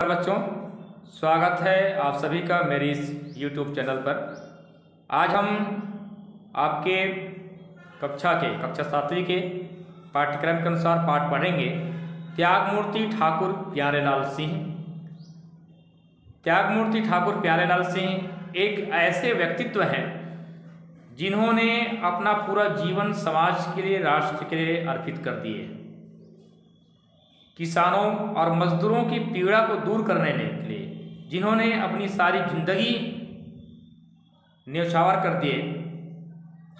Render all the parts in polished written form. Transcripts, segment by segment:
बच्चों, स्वागत है आप सभी का मेरी इस YouTube चैनल पर। आज हम आपके कक्षा 7वीं के पाठ्यक्रम के अनुसार पाठ पढ़ेंगे त्यागमूर्ति ठाकुर प्यारेलाल सिंह। त्यागमूर्ति ठाकुर प्यारेलाल सिंह एक ऐसे व्यक्तित्व हैं जिन्होंने अपना पूरा जीवन समाज के लिए, राष्ट्र के लिए अर्पित कर दिए। किसानों और मजदूरों की पीड़ा को दूर करने के लिए जिन्होंने अपनी सारी जिंदगी न्यौछावर कर दिए।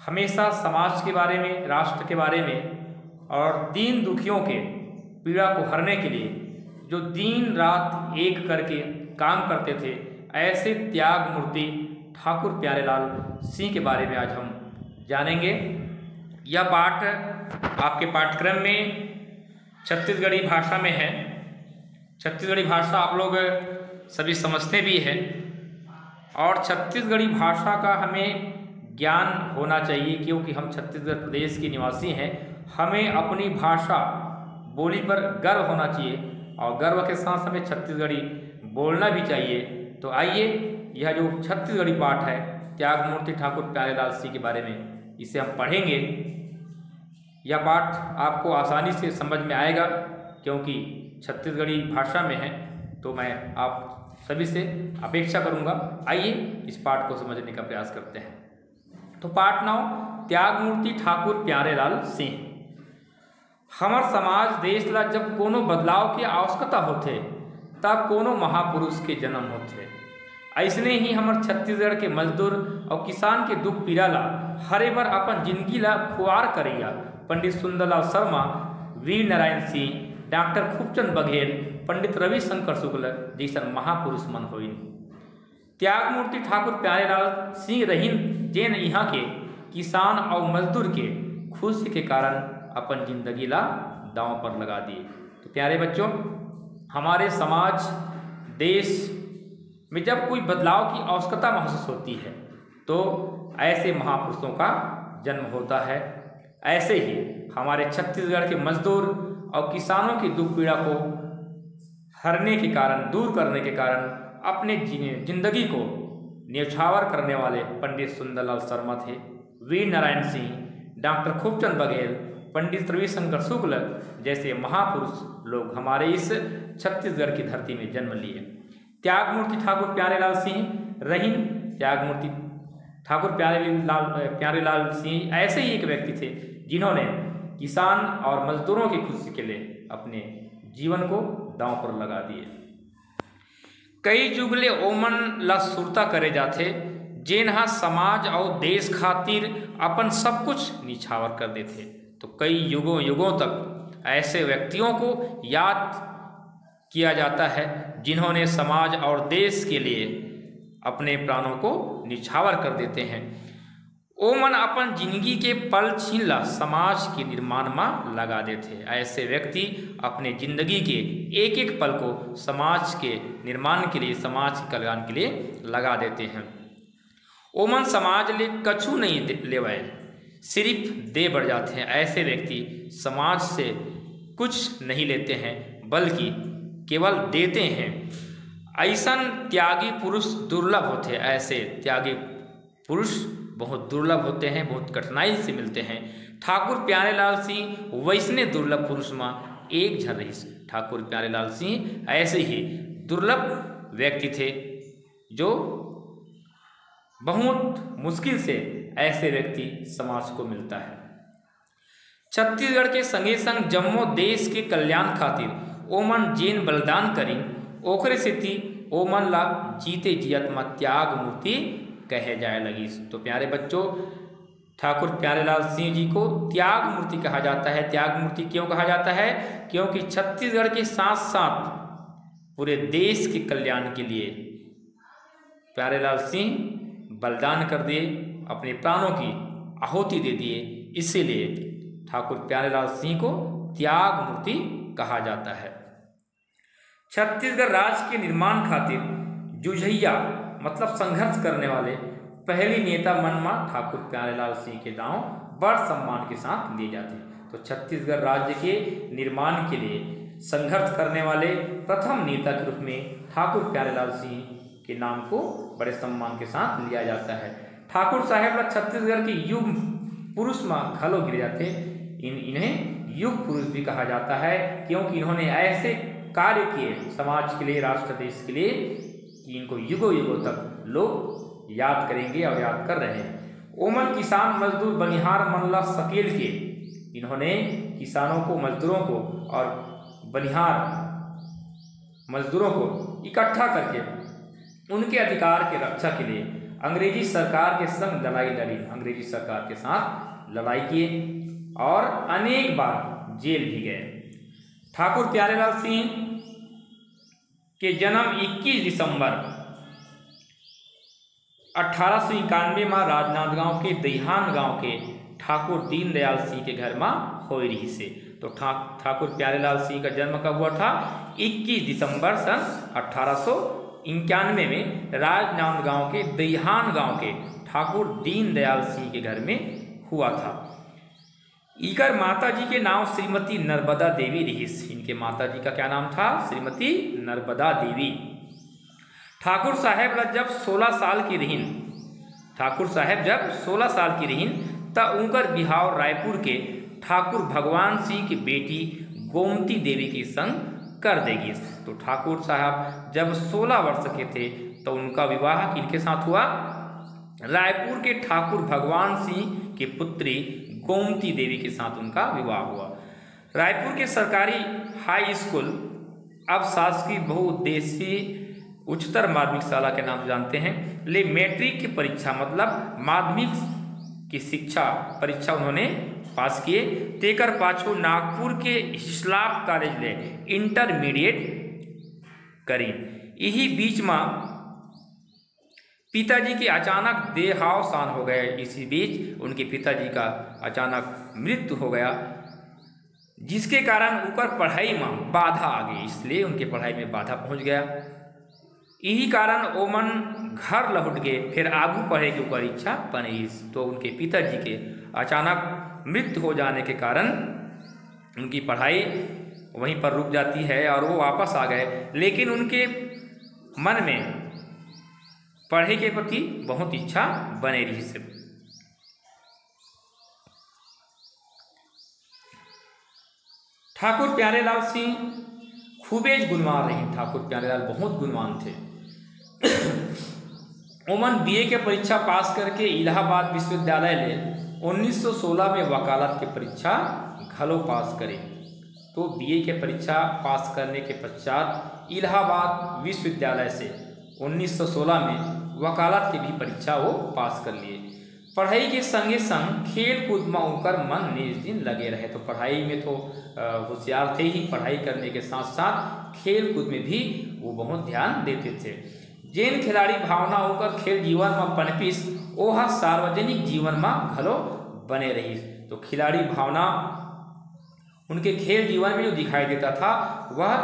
हमेशा समाज के बारे में, राष्ट्र के बारे में और दीन दुखियों के पीड़ा को हरने के लिए जो दिन रात एक करके काम करते थे, ऐसे त्यागमूर्ति ठाकुर प्यारेलाल सिंह के बारे में आज हम जानेंगे। यह पाठ आपके पाठ्यक्रम में छत्तीसगढ़ी भाषा में है। छत्तीसगढ़ी भाषा आप लोग सभी समझते भी हैं और छत्तीसगढ़ी भाषा का हमें ज्ञान होना चाहिए, क्योंकि हम छत्तीसगढ़ प्रदेश के निवासी हैं। हमें अपनी भाषा बोली पर गर्व होना चाहिए और गर्व के साथ हमें छत्तीसगढ़ी बोलना भी चाहिए। तो आइए, यह जो छत्तीसगढ़ी पाठ है त्यागमूर्ति ठाकुर प्यारेलाल सिंह के बारे में, इसे हम पढ़ेंगे। यह पाठ आपको आसानी से समझ में आएगा क्योंकि छत्तीसगढ़ी भाषा में है। तो मैं आप सभी से अपेक्षा करूंगा, आइए इस पाठ को समझने का प्रयास करते हैं। तो पाठ नाम त्यागमूर्ति ठाकुर प्यारेलाल सिंह। हमार समाज देश ला जब कोनो बदलाव की आवश्यकता होथे तब कोनो महापुरुष के जन्म होथे। ऐसने ही हमार छत्तीसगढ़ के मजदूर और किसान के दुख पीड़ा ला हरे बार अपन जिंदगी ला खुआर करैया पंडित सुंदरलाल शर्मा, वीर नारायण सिंह, डॉक्टर खूबचंद बघेल, पंडित रविशंकर शुक्ल जैसन महापुरुष मन होइन। त्यागमूर्ति ठाकुर प्यारेलाल सिंह रहीन जेन यहाँ के किसान और मजदूर के खुशी के कारण अपन जिंदगी ला दांव पर लगा दिए। तो प्यारे बच्चों, हमारे समाज देश में जब कोई बदलाव की आवश्यकता महसूस होती है तो ऐसे महापुरुषों का जन्म होता है। ऐसे ही हमारे छत्तीसगढ़ के मजदूर और किसानों की दुख पीड़ा को हरने के कारण, दूर करने के कारण अपने जिंदगी को न्यौछावर करने वाले पंडित सुंदरलाल शर्मा थे। वीर नारायण सिंह, डॉक्टर खूबचंद बघेल, पंडित रविशंकर शुक्ल जैसे महापुरुष लोग हमारे इस छत्तीसगढ़ की धरती में जन्म लिए। त्यागमूर्ति ठाकुर प्यारेलाल सिंह रहीन। त्यागमूर्ति ठाकुर प्यारेलाल सिंह ऐसे ही एक व्यक्ति थे जिन्होंने किसान और मजदूरों की खुशी के लिए अपने जीवन को दांव पर लगा दिए। कई जुगले ओमन ला सुरता करे जाते जेनहा समाज और देश खातिर अपन सब कुछ निछावर कर देते। तो कई युगों तक ऐसे व्यक्तियों को याद किया जाता है जिन्होंने समाज और देश के लिए अपने प्राणों को निछावर कर देते हैं। ओमन अपन जिंदगी के पल छीनला समाज के निर्माण में लगा देते। ऐसे व्यक्ति अपने जिंदगी के एक एक पल को समाज के निर्माण के लिए, समाज के कल्याण के लिए लगा देते हैं। ओमन समाज ले कछु नहीं लेवाए, सिर्फ दे बढ़ जाते हैं। ऐसे व्यक्ति समाज से कुछ नहीं लेते हैं बल्कि केवल देते हैं। ऐसन त्यागी पुरुष दुर्लभ होते हैं। ऐसे त्यागी पुरुष बहुत दुर्लभ होते हैं, बहुत कठिनाई से मिलते हैं। ठाकुर प्यारेलाल सिंह वैसने दुर्लभ पुरुष में एक झन रही। ठाकुर प्यारेलाल सिंह ऐसे ही दुर्लभ व्यक्ति थे जो बहुत मुश्किल से ऐसे व्यक्ति समाज को मिलता है। छत्तीसगढ़ के संगे संग जम्मो देश के कल्याण खातिर ओमन जेन बलिदान करी ओकरे सेती ओमन ला जीते जियत में त्याग मूर्ति कहे जाए लगी। तो प्यारे बच्चों, ठाकुर प्यारेलाल सिंह जी को त्याग मूर्ति कहा जाता है। त्याग मूर्ति क्यों कहा जाता है? क्योंकि छत्तीसगढ़ के साथ साथ पूरे देश के कल्याण के लिए प्यारेलाल सिंह बलिदान कर दिए, अपने प्राणों की आहुति दे दिए। इसीलिए ठाकुर प्यारेलाल सिंह को त्याग मूर्ति कहा जाता है। छत्तीसगढ़ राज्य के निर्माण खातिर जुझैया मतलब संघर्ष करने वाले पहली नेता मनमा ठाकुर प्यारेलाल सिंह के नाम बड़ सम्मान के साथ लिए जाते हैं। तो छत्तीसगढ़ राज्य के निर्माण के लिए संघर्ष करने वाले प्रथम नेता के रूप में ठाकुर प्यारेलाल सिंह के नाम को बड़े सम्मान के साथ लिया जाता है। ठाकुर साहेब छत्तीसगढ़ के युग पुरुष में घलो गिरे जाते, इन्हें युग पुरुष भी कहा जाता है, क्योंकि इन्होंने ऐसे कार्य किए समाज के लिए, राष्ट्र देश के लिए, कि इनको युगों युगों तक लोग याद करेंगे और याद कर रहे हैं। ओमन किसान मजदूर बनिहार मनला सकेल के इन्होंने किसानों को, मजदूरों को और बनिहार मजदूरों को इकट्ठा करके उनके अधिकार के रक्षा के लिए अंग्रेजी सरकार के संग लड़ाई लड़ी, अंग्रेजी सरकार के साथ लड़ाई किए और अनेक बार जेल भी गए। ठाकुर प्यारेलाल सिंह के जन्म 21 दिसंबर 1891 में राजनांदगांव के दहिहान गांव के ठाकुर दीनदयाल सिंह के घर में हो रही से। तो ठाकुर प्यारेलाल सिंह का जन्म कब हुआ था? 21 दिसंबर सन 1891 में राजनांदगांव के दहिहान गांव के ठाकुर दीनदयाल सिंह के घर में हुआ था। इकर माता जी के नाम श्रीमती नर्मदा देवी रही। इनके माता जी का क्या नाम था? श्रीमती नर्मदा देवी। ठाकुर साहेब जब 16 साल की रहीन, ठाकुर साहेब जब 16 साल की रहीन तब उनकर बिहाव रायपुर के ठाकुर भगवान सिंह की बेटी गोमती देवी के संग कर देगी। तो ठाकुर साहब जब 16 वर्ष के थे तो उनका विवाह किनके साथ हुआ? रायपुर के ठाकुर भगवान सिंह के पुत्री गोमती देवी के साथ उनका विवाह हुआ। रायपुर के सरकारी हाई स्कूल, अब शासकीय बहुउद्देशीय उच्चतर माध्यमिक शाला के नाम जानते हैं, ले मैट्रिक की परीक्षा मतलब माध्यमिक की शिक्षा परीक्षा उन्होंने पास किए। तेकर पाछू नागपुर के हिस्लाप कॉलेज ले इंटरमीडिएट करी। यही बीच में पिताजी के अचानक देहावसान हो गए। इसी बीच उनके पिताजी का अचानक मृत्यु हो गया, जिसके कारण ऊपर पढ़ाई में बाधा आ गई, इसलिए उनके पढ़ाई में बाधा पहुंच गया। यही कारण ओमन घर लौट गए, फिर आगू पढ़े की ऊपर इच्छा बनी। तो उनके पिताजी के अचानक मृत्यु हो जाने के कारण उनकी पढ़ाई वहीं पर रुक जाती है और वो वापस आ गए, लेकिन उनके मन में पढ़ाई के प्रति बहुत इच्छा बने रही। से ठाकुर प्यारेलाल सिंह खूबेज गुणवान रहे। ठाकुर प्यारेलाल बहुत गुणवान थे। ओमन बीए के परीक्षा पास करके इलाहाबाद विश्वविद्यालय ले 1916 में वकालत की परीक्षा घलो पास करी। तो बीए के परीक्षा पास करने के पश्चात इलाहाबाद विश्वविद्यालय से 1916 में वकालत की भी परीक्षा वो पास कर लिए। पढ़ाई के संगे संग खेल कूद में उनकर मन निज दिन लगे रहे। तो पढ़ाई में तो होशियार थे ही, पढ़ाई करने के साथ साथ खेल कूद में भी वो बहुत ध्यान देते थे। जिन खिलाड़ी भावना होकर खेल जीवन में पनपिस वह सार्वजनिक जीवन में घलो बने रही। तो खिलाड़ी भावना उनके खेल जीवन में जो दिखाई देता था वह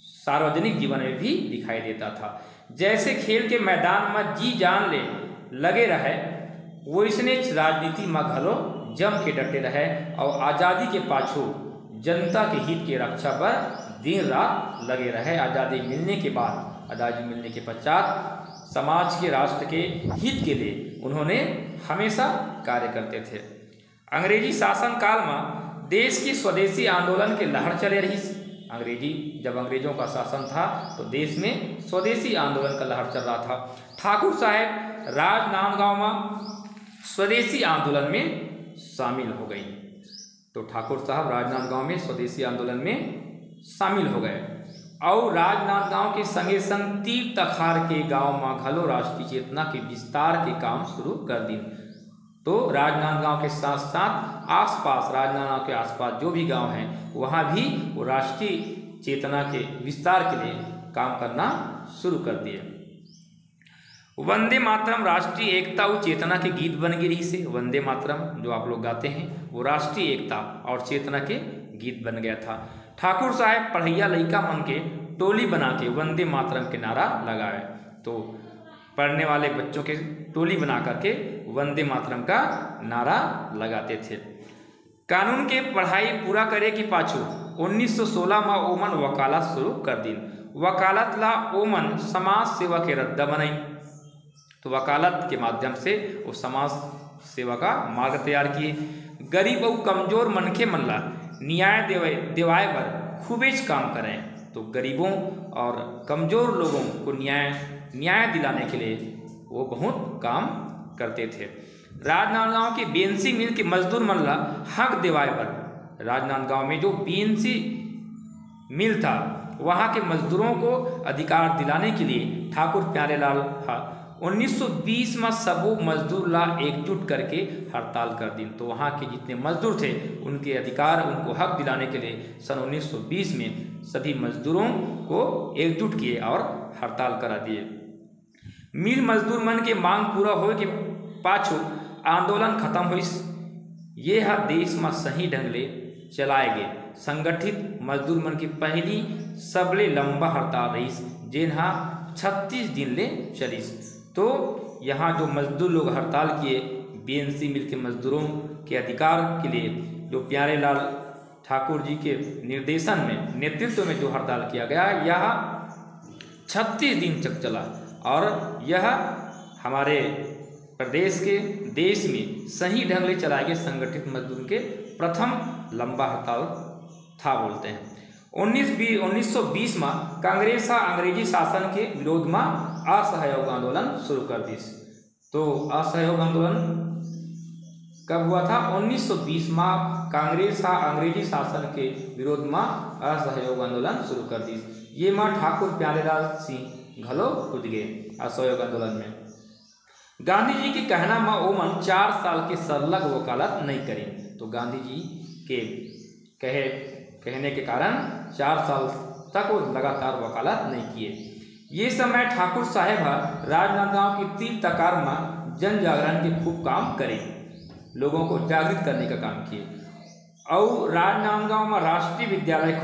सार्वजनिक जीवन में भी दिखाई देता था। जैसे खेल के मैदान में जी जान ले लगे रहे, वो इसने राजनीति में घलो जम के डटे रहे और आज़ादी के पाछू जनता के हित की रक्षा पर दिन रात लगे रहे। आज़ादी मिलने के बाद, आज़ादी मिलने के पश्चात समाज के, राष्ट्र के हित के लिए उन्होंने हमेशा कार्य करते थे। अंग्रेजी शासन काल में देश की स्वदेशी आंदोलन की लहर चले रही। जब अंग्रेजों का शासन था तो देश में स्वदेशी आंदोलन का लहर चल रहा था। ठाकुर साहब राजनांदगांव में स्वदेशी आंदोलन में शामिल हो गई। तो ठाकुर साहब राजनांदगांव में स्वदेशी आंदोलन में शामिल हो गए और राजनांदगांव के संगे संग तीर तखार के गांव में घलो राष्ट्रीय चेतना के विस्तार के काम शुरू कर दी। तो राजनांदगांव के साथ साथ आसपास, राजनांदगांव के आसपास जो भी गांव हैं वहाँ भी वो राष्ट्रीय चेतना के विस्तार के लिए काम करना शुरू कर दिए। वंदे मातरम राष्ट्रीय एकता और चेतना के गीत बन गई रही से। वंदे मातरम जो आप लोग गाते हैं वो राष्ट्रीय एकता और चेतना के गीत बन गया था। ठाकुर साहब पढ़ैया लइका मन के टोली बना के वंदे मातरम के नारा लगाए। तो पढ़ने वाले बच्चों के टोली बना करके वंदे मातरम का नारा लगाते थे। कानून के पढ़ाई पूरा करे के पाछू 1916 में ओमन वकालत शुरू कर दी। वकालत ला ओमन समाज सेवा के रद्दा बनाई। तो वकालत के माध्यम से वो समाज सेवा का मार्ग तैयार किए। गरीब और कमजोर मनखे मन ला न्याय दिवाए बर खूबेज काम करें। तो गरीबों और कमजोर लोगों को न्याय दिलाने के लिए वो बहुत काम करते थे। राजनांदगांव के बीएनसी मिल के मजदूर मन ला हक दिवाए बर, राजनांदगांव में जो बीएनसी मिल था वहाँ के मजदूरों को अधिकार दिलाने के लिए ठाकुर प्यारेलाल 1920 में सबो मजदूर ला एकजुट करके हड़ताल कर दी। तो वहाँ के जितने मजदूर थे उनके अधिकार, उनको हक दिलाने के लिए सन 1920 में सभी मजदूरों को एकजुट किए और हड़ताल करा दिए। मिल मजदूर मन के मांग पूरा होए के पाछू आंदोलन खत्म हुई। ये हर देश में सही ढंग ले चलाए गए संगठित मजदूर मन की पहली सबले लंबा हड़ताल रही, जिन्हा 36 दिन ले चली। तो यहाँ जो मजदूर लोग हड़ताल किए बीएनसी मिल के मजदूरों के अधिकार के लिए, जो प्यारेलाल ठाकुर जी के निर्देशन में, नेतृत्व में जो हड़ताल किया गया, यह 36 दिन तक चला और यह हमारे प्रदेश के देश में सही ढंग से चलाए गए संगठित मजदूर के प्रथम लंबा हड़ताल था बोलते हैं। 1920 में कांग्रेस अंग्रेजी शासन के विरोध में असहयोग आंदोलन शुरू कर दी। तो असहयोग आंदोलन कब हुआ था? 1920 में कांग्रेस अंग्रेजी शासन के विरोध में असहयोग आंदोलन शुरू कर दी। ये माँ ठाकुर प्यारेलाल सिंह घलो कूद गए असहयोग आंदोलन में। गांधी जी के कहना में ओमन 4 साल के सरलग वकालत नहीं करी। तो गांधी जी के कहने के कारण 4 साल तक वो लगातार वकालत नहीं किए। ये समय ठाकुर साहेब राजनांदगांव की तीर तकार में जन जागरण के खूब काम करे, लोगों को जागृत करने का काम किए और राजनांदगांव में राष्ट्रीय विद्यालय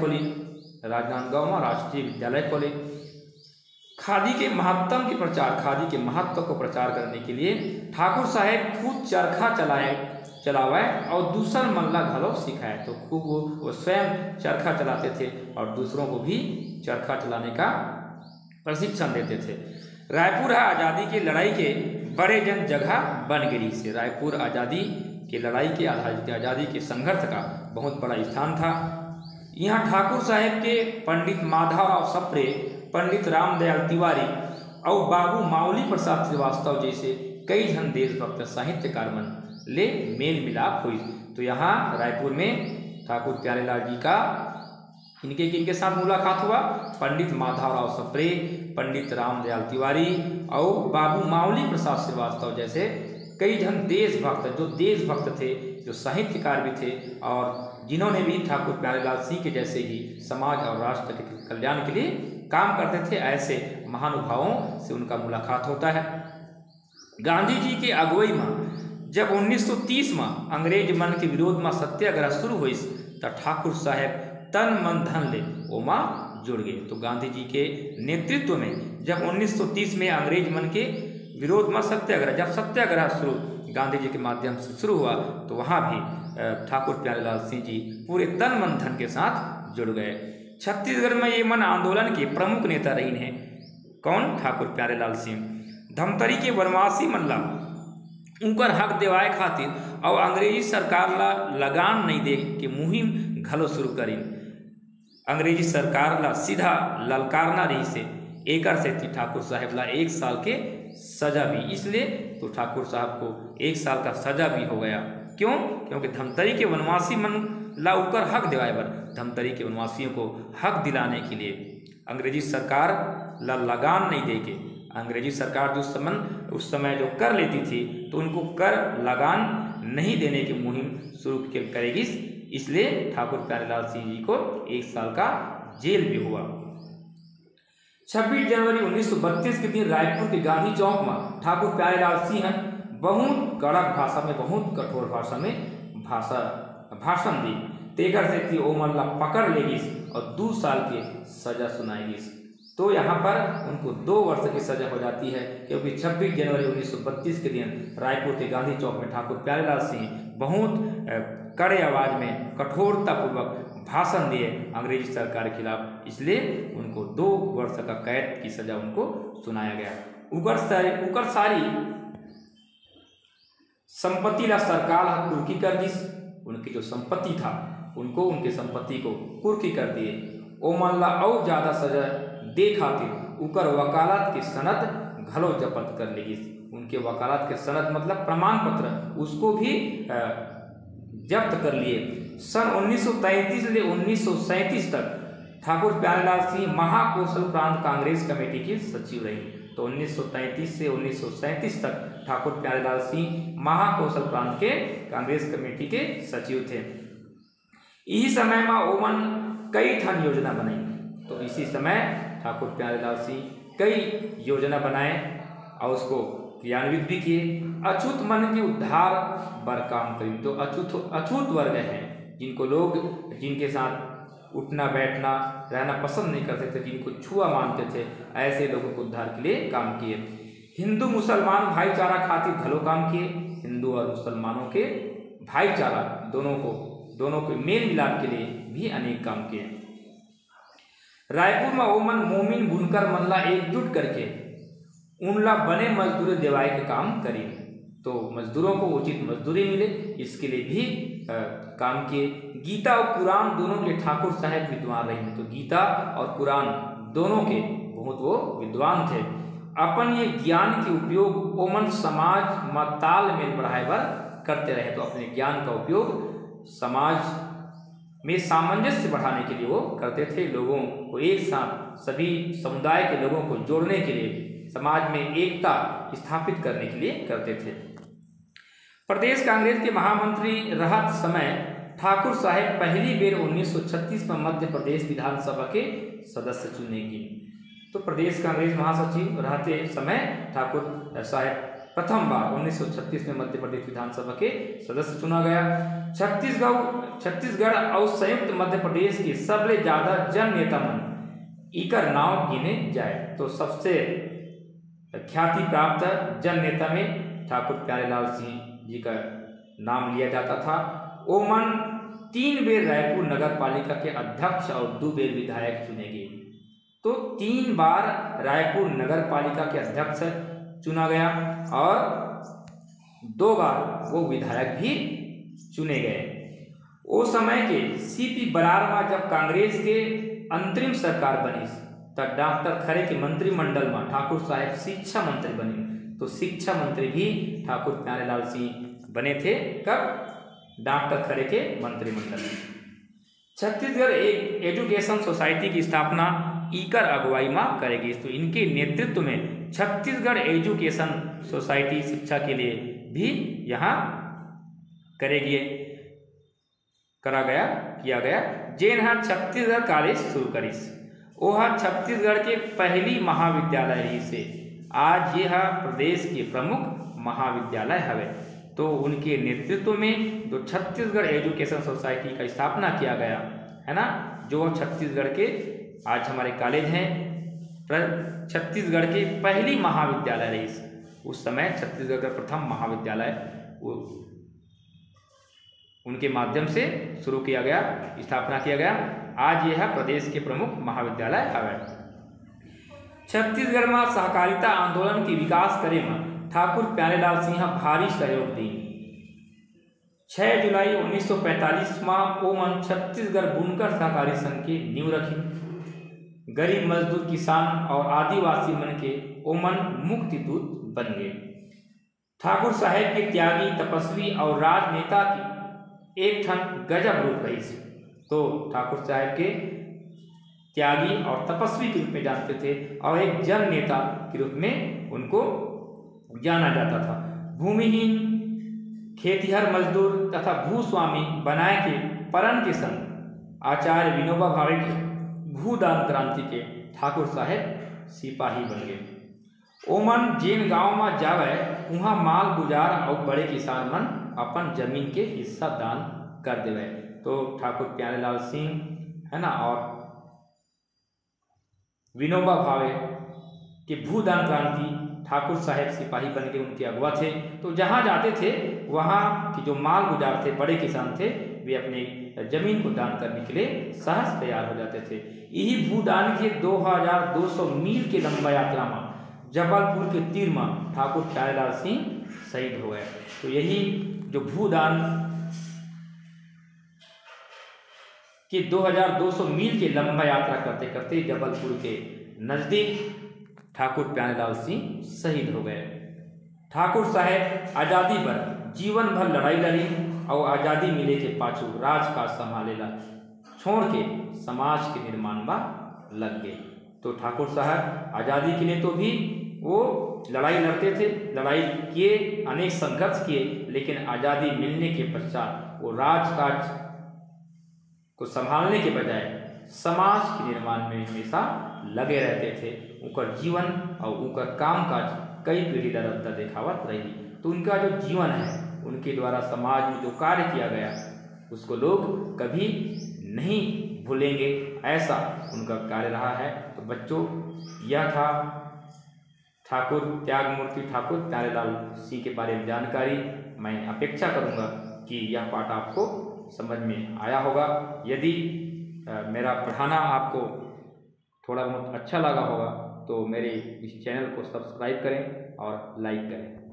खोली। खादी के महत्व के प्रचार, खादी के महत्व को प्रचार करने के लिए ठाकुर साहेब खुद चरखा चलावे और दूसर मन ला घलो सिखाए। तो खूब वो स्वयं चरखा चलाते थे और दूसरों को भी चरखा चलाने का प्रशिक्षण देते थे। रायपुर आज़ादी की लड़ाई के बड़े जन जगह बन गई से। रायपुर आज़ादी की लड़ाई के आज़ादी के संघर्ष का बहुत बड़ा स्थान था। यहाँ ठाकुर साहेब के पंडित माधवराव सप्रे, पंडित रामदयाल तिवारी और बाबू माउली प्रसाद श्रीवास्तव जैसे कई जन देशभक्त साहित्यकार मन ले मेल मिलाप हुई। तो यहाँ रायपुर में ठाकुर प्यारेलाल जी का किनके साथ मुलाकात हुआ? पंडित माधवराव सप्रे, पंडित रामदयाल तिवारी और बाबू माउली प्रसाद श्रीवास्तव जैसे कई जन देशभक्त, जो देशभक्त थे, जो साहित्यकार भी थे और जिन्होंने भी ठाकुर प्यारेलाल सिंह के जैसे ही समाज और राष्ट्र के कल्याण के लिए काम करते थे, ऐसे महानुभावों से उनका मुलाकात होता है। गांधी जी के अगुवाई में जब 1930 में अंग्रेज मन के विरोध में सत्याग्रह शुरू हुई तो ठाकुर साहेब तन मन धन ले ओमा जुड़ गए। तो गांधी जी के नेतृत्व में जब 1930 में अंग्रेज मन के विरोध में सत्याग्रह शुरू गांधी जी के माध्यम से शुरू हुआ तो वहाँ भी ठाकुर प्यारेलाल सिंह जी पूरे तन मन धन के साथ जुड़ गए। छत्तीसगढ़ में ये मन आंदोलन के प्रमुख नेता रही हैं। कौन? ठाकुर प्यारेलाल सिंह। धमतरी के वनवासी मन ला उनकर हक दिवाए खातिर और अंग्रेजी सरकार ला लगान नहीं दे के मुहिम घलो शुरू करी। अंग्रेजी सरकार ला सीधा ललकारना रही से एकर से ठाकुर साहेब ला 1 साल के सजा भी, इसलिए तो ठाकुर साहब को 1 साल का सजा भी हो गया। क्यों? क्योंकि धमतरी के वनवासी मन ला उकर हक दिवाए बर, धमतरी के वनवासियों को हक दिलाने के लिए अंग्रेजी सरकार ला लगान नहीं दे के, अंग्रेजी सरकार जो उस समय जो कर लेती थी तो उनको कर लगान नहीं देने की मुहिम शुरू करेगी। इसलिए ठाकुर प्यारेलाल सिंह जी को 1 साल का जेल भी हुआ। 26 जनवरी 1932 के दिन रायपुर के गांधी चौक में ठाकुर प्यारेलाल सिंह बहुत कड़क भाषा में, बहुत कठोर भाषा में भाषण दी। तेकर से ओमन ला पकड़ लेगी और 2 साल की सजा सुनाएगी। तो यहाँ पर उनको 2 वर्ष की सजा हो जाती है, क्योंकि 26 जनवरी 1932 के दिन रायपुर के गांधी चौक में ठाकुर प्यारेलाल सिंह बहुत कड़े आवाज में कठोरतापूर्वक भाषण दिए अंग्रेजी सरकार के खिलाफ, इसलिए उनको 2 वर्ष का कैद की सजा उनको सुनाया गया। उकरसारी संपत्ति ला सरकार कुर्की कर दी, उनकी जो संपत्ति था उनको, उनके संपत्ति को कुर्की कर दिए। ओमन ला और ज़्यादा सजा दे खातिर उकर वकालत की सनद घलो जब्त कर लेगी। उनके वकालत के सनद मतलब प्रमाण पत्र, उसको भी जब्त कर लिए। सन 1933 से 1937 तक ठाकुर प्यारेलाल सिंह महाकौशल प्रांत कांग्रेस कमेटी के सचिव रही। तो 1933 से 1937 तक ठाकुर प्यारेलाल सिंह महाकौशल प्रांत के कांग्रेस कमेटी के सचिव थे। इसी समय में ओमन कई ठन योजना बनाई। तो इसी समय ठाकुर प्यारेलाल सिंह कई योजना बनाए और उसको क्रियान्वित भी किए। अछूत मन के उद्धार बर काम करी। तो अछूत वर्ग हैं, जिनको लोग, जिनके साथ उठना बैठना रहना पसंद नहीं करते थे, जिनको छुआ मानते थे, ऐसे लोगों को उद्धार के लिए काम किए। हिंदू मुसलमान भाईचारा खातिर भलो काम किए। हिंदू और मुसलमानों के भाईचारा दोनों के मेल मिलाप के लिए भी अनेक काम किए। रायपुर में ओमन मोमिन बुनकर मनला एकजुट करके उनला बने मजदूरी देवाए के काम करी। तो मजदूरों को उचित मजदूरी मिले, इसके लिए भी काम किए। गीता और कुरान दोनों के ठाकुर साहब विद्वान रहे। तो गीता और कुरान दोनों के बहुत वो विद्वान थे। अपन ये ज्ञान के उपयोग ओमन समाज में तालमेल बढ़ाए बर करते रहे। तो अपने ज्ञान का उपयोग समाज में सामंजस्य बढ़ाने के लिए वो करते थे। लोगों को एक साथ, सभी समुदाय के लोगों को जोड़ने के लिए, समाज में एकता स्थापित करने के लिए करते थे। प्रदेश कांग्रेस के महामंत्री रहत समय ठाकुर साहब पहली बेर 1936 में मध्य प्रदेश विधानसभा के सदस्य चुने गए। तो प्रदेश कांग्रेस महासचिव रहते समय ठाकुर साहब प्रथम बार 1936 में मध्य प्रदेश विधानसभा के सदस्य चुना गया। छत्तीसगढ़ और संयुक्त मध्य प्रदेश के सबसे ज्यादा जन नेता मन इकर नाम गिने जाए। तो सबसे ख्याति प्राप्त जन नेता में ठाकुर प्यारेलाल सिंह जी का नाम लिया जाता था। ओमन 3 बेर रायपुर नगर पालिका के अध्यक्ष और 2 बेर विधायक चुने गए। तो 3 बार रायपुर नगर पालिका के अध्यक्ष चुना गया और 2 बार वो विधायक भी चुने गए। उस समय के सीपी बरारमा जब कांग्रेस के अंतरिम सरकार बनी, तब डॉक्टर खरे के मंत्रिमंडल में ठाकुर साहब शिक्षा मंत्री बने। तो शिक्षा मंत्री भी ठाकुर प्यारेलाल सिंह बने थे। कब? डॉक्टर खरे के मंत्रिमंडल में। छत्तीसगढ़ एक एजुकेशन सोसाइटी की स्थापना इकर अगुवाई में करेगी। तो इनके नेतृत्व में छत्तीसगढ़ एजुकेशन सोसाइटी शिक्षा के लिए भी यहाँ किया गया। जेन छत्तीसगढ़ कॉलेज शुरू करीस। वह छत्तीसगढ़ के पहली महाविद्यालय रही से आज यह प्रदेश के प्रमुख महाविद्यालय हवे। तो उनके नेतृत्व में जो छत्तीसगढ़ एजुकेशन सोसाइटी का स्थापना किया गया है ना, जो छत्तीसगढ़ के आज हमारे कॉलेज हैं, छत्तीसगढ़ के पहली महाविद्यालय रही। उस समय छत्तीसगढ़ का प्रथम महाविद्यालय उनके माध्यम से शुरू किया गया, स्थापना किया गया। आज यह प्रदेश के प्रमुख महाविद्यालय है। छत्तीसगढ़ में सहकारिता आंदोलन के विकास करे में ठाकुर प्यारेलाल सिंह भारी सहयोग दी। 6 जुलाई 1945 में ओमन छत्तीसगढ़ बुनकर सहकारी संघ की नींव रखी। गरीब मजदूर किसान और आदिवासी मन के ओमन मुक्ति दूत बन गए। ठाकुर साहब के त्यागी, तपस्वी और राजनेता की एक ठन गजब रूप रही। तो ठाकुर साहब के त्यागी और तपस्वी के रूप में जानते थे और एक जन नेता के रूप में उनको जाना जाता था। भूमिहीन खेतिहर मजदूर तथा भूस्वामी बनाए के परन के संग आचार्य विनोबा भावे के भूदान क्रांति के ठाकुर साहब सिपाही बन गए। ओमन जेन गांव में जावे वहाँ माल गुजार और बड़े किसान मन अपन जमीन के हिस्सा दान कर देवे। तो ठाकुर प्यारेलाल सिंह है ना और विनोबा भावे के भूदान क्रांति ठाकुर साहब सिपाही बन के उनके अगुआ थे। तो जहाँ जाते थे वहाँ के जो माल गुजार थे, बड़े किसान थे, वे अपने जमीन को दान करने के लिए सहज तैयार हो जाते थे। यही भूदान के 2200 मील की लंबा यात्रा में जबलपुर के तीर में ठाकुर प्यारेलाल सिंह शहीद हो गए। तो यही जो भूदान कि 2200 मील की लंबा यात्रा करते करते जबलपुर के नज़दीक ठाकुर प्यारेलाल सिंह शहीद हो गए। ठाकुर साहेब आज़ादी पर जीवन भर लड़ाई लड़ी और आज़ादी मिले के पाछू राजकाज संभालेला छोड़ के समाज के निर्माण में लग गए। तो ठाकुर साहब आज़ादी के लिए तो भी वो लड़ाई लड़ते थे, लड़ाई किए, अनेक संघर्ष किए, लेकिन आज़ादी मिलने के पश्चात वो राजकाज को संभालने के बजाय समाज के निर्माण में हमेशा लगे रहते थे। उनका जीवन और उनका कामकाज कई पीढ़ी दर देखावत रही। तो उनका जो जीवन है, उनके द्वारा समाज में जो कार्य किया गया उसको लोग कभी नहीं भूलेंगे, ऐसा उनका कार्य रहा है। तो बच्चों, यह था ठाकुर त्यागमूर्ति ठाकुर प्यारेलाल सिंह के बारे में जानकारी। मैं अपेक्षा करूंगा कि यह पाठ आपको समझ में आया होगा। यदि मेरा पढ़ाना आपको थोड़ा बहुत अच्छा लगा होगा तो मेरे इस चैनल को सब्सक्राइब करें और लाइक करें।